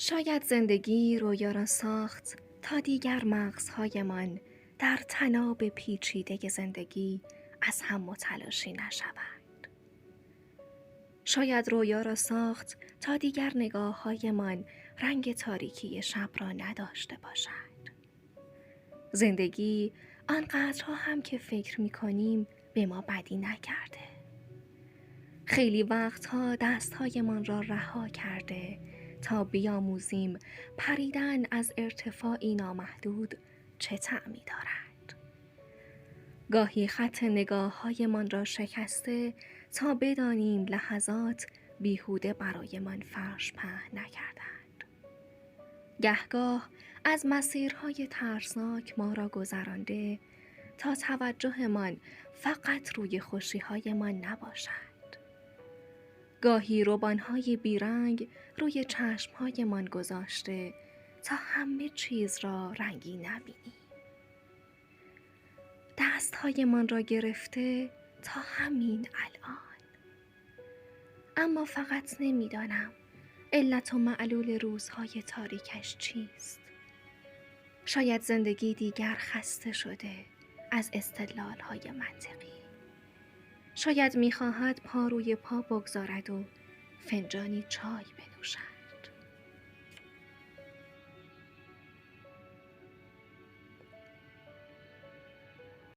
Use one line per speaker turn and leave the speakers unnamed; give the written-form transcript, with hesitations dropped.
شاید زندگی رویا را ساخت تا دیگر مغزهایمان در طناب پیچیده زندگی از هم متلاشی نشوند. شاید رویا را ساخت تا دیگر نگاههایمان رنگ تاریکی شب را نداشته باشد. زندگی آنقدرها هم که فکر می‌کنیم به ما بدی نکرده. خیلی وقتها دستهایمان را رها کرده تا بیاموزیم پریدن از ارتفاعی نامحدود چه طعمی دارد. گاهی خط نگاههایمان را شکسته تا بدانیم لحظات بیهوده برایمان فرش پهن نکردند. گهگاه از مسیرهای ترسناک ما را گذرانده تا توجهمان فقط روی خوشی‌هایمان نباشد. گاهی روبان‌های بیرنگ روی چشم‌هایمان گذاشته تا همه چیز را رنگی نبینیم. دست‌هایمان را گرفته تا همین الان. اما فقط نمی‌دانم علت و معلول روزهای تاریکش چیست. شاید زندگی دیگر خسته شده از استدلال‌های منطقی. شاید می‌خواهد پا روی پا بگذارد و فنجانی چای بنوشد.